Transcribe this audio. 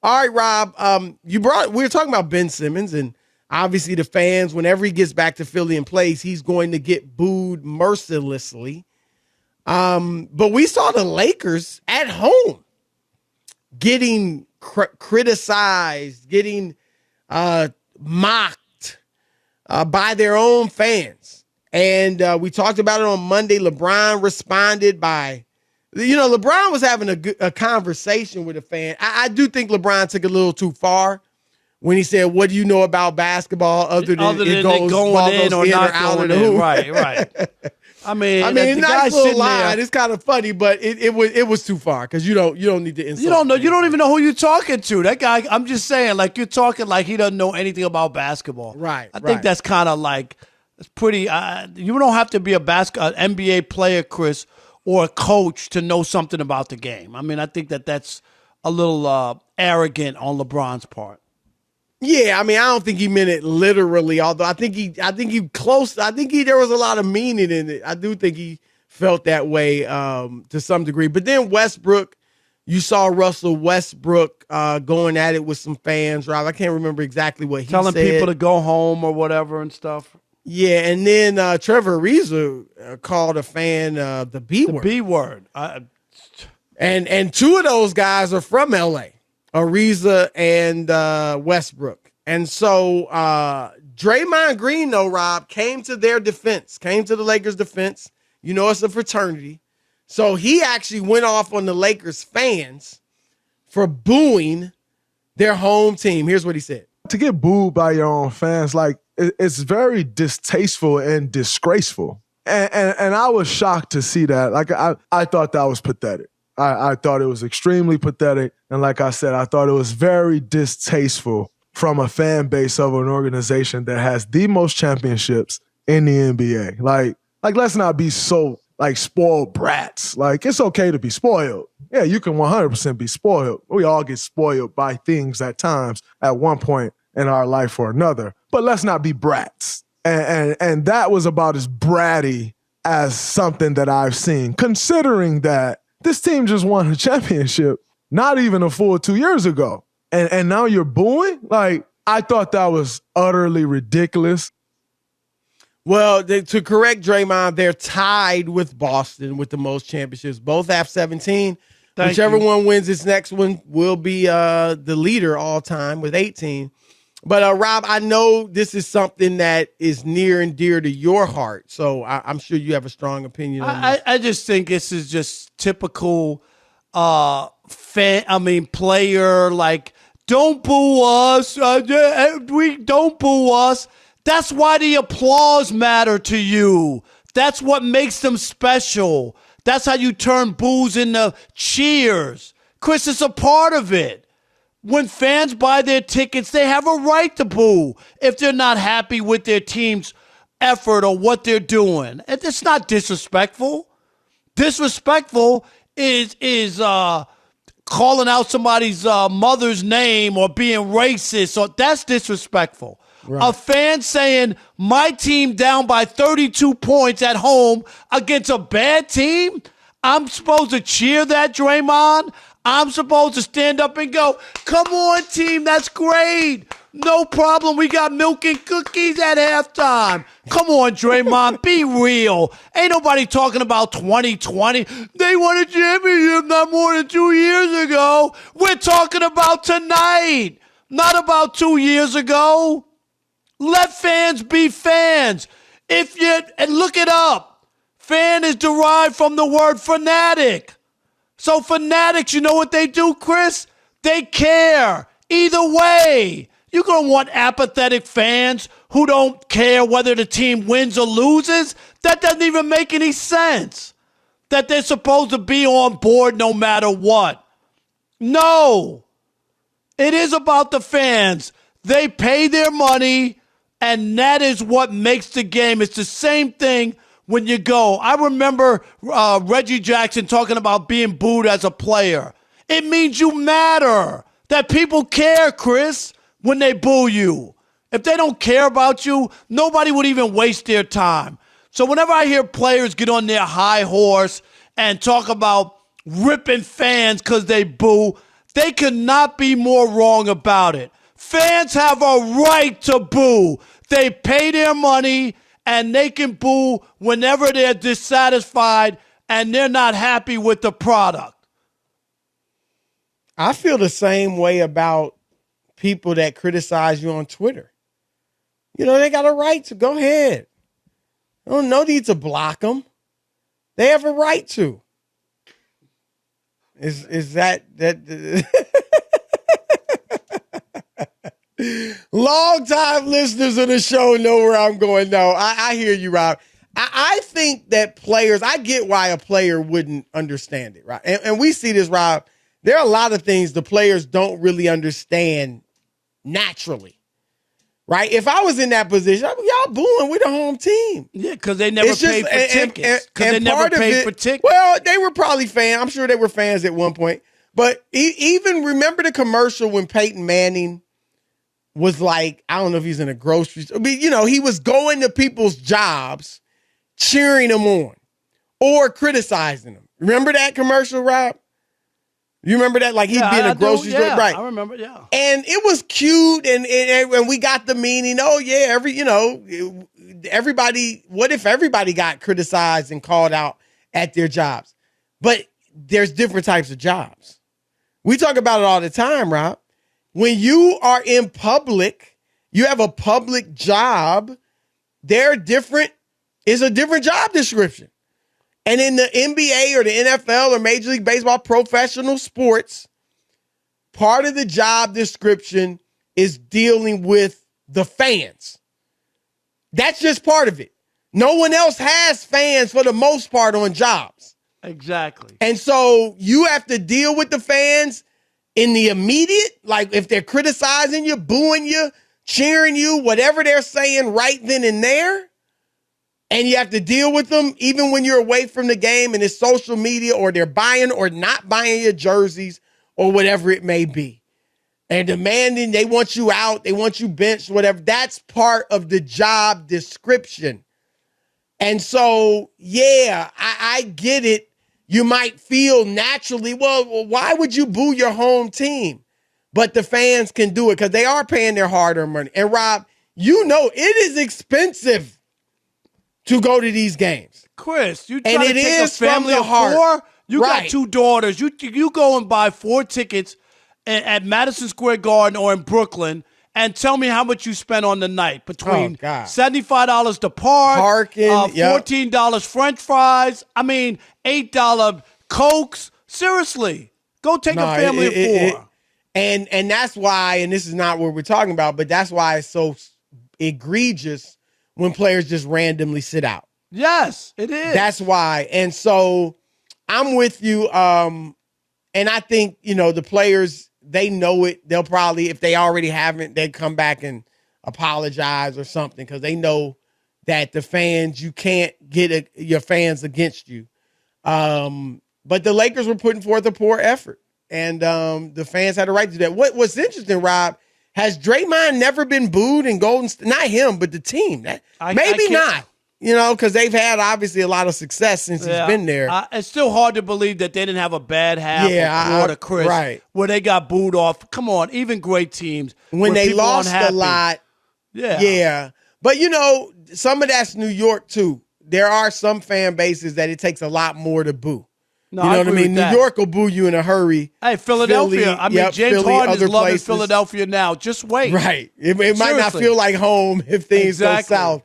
All right, Rob. We were talking about Ben Simmons, and obviously the fans, whenever he gets back to Philly and plays, he's going to get booed mercilessly. But we saw the Lakers at home getting criticized, getting mocked by their own fans. And we talked about it on Monday. LeBron responded by, LeBron was having a conversation with a fan. I do think LeBron took a little too far when he said, "What do you know about basketball other than it goes going in or not out of the hoop?" Right. I mean, nice little line. It's kind of funny, but it was too far because you don't need to insult. You don't even know who you're talking to. That guy. I'm just saying, like you're talking like he doesn't know anything about basketball. Right. I think that's kind of like it's pretty. You don't have to be an NBA player, Chris, or a coach to know something about the game. I mean, I think that's a little arrogant on LeBron's part. Yeah, I mean, I don't think he meant it literally, although I think there was a lot of meaning in it. I do think he felt that way to some degree. But then Westbrook, you saw Russell Westbrook going at it with some fans, Rob. I can't remember exactly what he said. Telling people to go home or whatever and stuff. Yeah, and then Trevor Ariza called a fan the B word. The B word. And two of those guys are from L.A., Ariza and Westbrook. And so Draymond Green, though, Rob, came to the Lakers' defense. It's a fraternity. So he actually went off on the Lakers fans for booing their home team. Here's what he said. To get booed by your own fans, like, it's very distasteful and disgraceful. And I was shocked to see that. Like, I thought that was pathetic. I thought it was extremely pathetic. And like I said, I thought it was very distasteful from a fan base of an organization that has the most championships in the NBA. Like let's not be so, spoiled brats. Like, it's okay to be spoiled. Yeah, you can 100% be spoiled. We all get spoiled by things at times at one point in our life or another. But let's not be brats. And that was about as bratty as something that I've seen, considering that this team just won a championship not even a full 2 years ago. And now you're booing? Like, I thought that was utterly ridiculous. Well, to correct Draymond, they're tied with Boston with the most championships. Both have 17. Whichever one wins its next one will be the leader all time with 18. But, Rob, I know this is something that is near and dear to your heart. So I'm sure you have a strong opinion on this. I just think this is just typical player, like, don't boo us. We don't boo us. That's why the applause matter to you. That's what makes them special. That's how you turn boos into cheers. Chris, it's a part of it. When fans buy their tickets, they have a right to boo if they're not happy with their team's effort or what they're doing. It's not disrespectful. Disrespectful is calling out somebody's mother's name or being racist. Or that's disrespectful. Right. A fan saying, my team down by 32 points at home against a bad team? I'm supposed to cheer that, Draymond? I'm supposed to stand up and go, come on, team, that's great. No problem. We got milk and cookies at halftime. Come on, Draymond, be real. Ain't nobody talking about 2020. They won a championship not more than 2 years ago. We're talking about tonight, not about 2 years ago. Let fans be fans. And look it up. Fan is derived from the word fanatic. So fanatics, you know what they do, Chris? They care. Either way, you're going to want apathetic fans who don't care whether the team wins or loses? That doesn't even make any sense. That they're supposed to be on board no matter what. No. It is about the fans. They pay their money, and that is what makes the game. It's the same thing when you go. I remember Reggie Jackson talking about being booed as a player. It means you matter. That people care, Chris, when they boo you. If they don't care about you, nobody would even waste their time. So whenever I hear players get on their high horse and talk about ripping fans because they boo, They could not be more wrong about it. Fans have a right to boo. They pay their money, and they can boo whenever they're dissatisfied and they're not happy with the product. I feel the same way about people that criticize you on Twitter. You know, they got a right to go ahead. No need to block them. They have a right to. Is that long time listeners of the show know where I'm going? No, I hear you, Rob. I think that players, I get why a player wouldn't understand it, right? And we see this, Rob. There are a lot of things the players don't really understand naturally, right? If I was in that position, I'd be, y'all booing with the home team. Yeah, because they never paid for tickets. Because they never paid for tickets. Well, they were probably fans. I'm sure they were fans at one point. But even remember the commercial when Peyton Manning was like, I don't know if he's in a grocery store. But, you know, he was going to people's jobs, cheering them on or criticizing them. Remember that commercial, Rob? You remember that? Like he'd be in a grocery store, right? I remember, yeah. And it was cute, and we got the meaning. Oh yeah, everybody. What if everybody got criticized and called out at their jobs? But there's different types of jobs. We talk about it all the time, Rob. When you are in public, you have a public job. It's a different job description. And in the NBA or the NFL or Major League Baseball, professional sports, part of the job description is dealing with the fans. That's just part of it. No one else has fans for the most part on jobs. Exactly. And so you have to deal with the fans in the immediate, like if they're criticizing you, booing you, cheering you, whatever they're saying right then and there. And you have to deal with them even when you're away from the game and it's social media or they're buying or not buying your jerseys or whatever it may be. And demanding, they want you out, they want you benched, whatever. That's part of the job description. And so, yeah, I get it. You might feel naturally, well, why would you boo your home team? But the fans can do it because they are paying their hard-earned money. And Rob, you know it is expensive to go to these games. Chris, you try to take a family of four? You got two daughters. You go and buy 4 tickets at Madison Square Garden or in Brooklyn and tell me how much you spent on the night between $75 to parking, $14 French fries, $8 Cokes. Seriously, go take a family of 4. And that's why, and this is not what we're talking about, but that's why it's so egregious when players just randomly sit out. Yes, it is. That's why. And so I'm with you. And I think, the players, they know it. They'll probably, if they already haven't, they'd come back and apologize or something because they know that the fans, you can't get your fans against you. But the Lakers were putting forth a poor effort. And the fans had a right to do that. What's interesting, Rob, has Draymond never been booed in Golden State? Not him, but the team. Maybe not, because they've had obviously a lot of success since he's been there. It's still hard to believe that they didn't have a bad half or quarter, Chris, right, where they got booed off. Come on, even great teams. When they lost a lot. Yeah. But, some of that's New York, too. There are some fan bases that it takes a lot more to boo. No, you know what I mean? New York will boo you in a hurry. Hey, Philadelphia. Philly, James Harden is loving Philadelphia now. Just wait. Right. It might not feel like home if things go south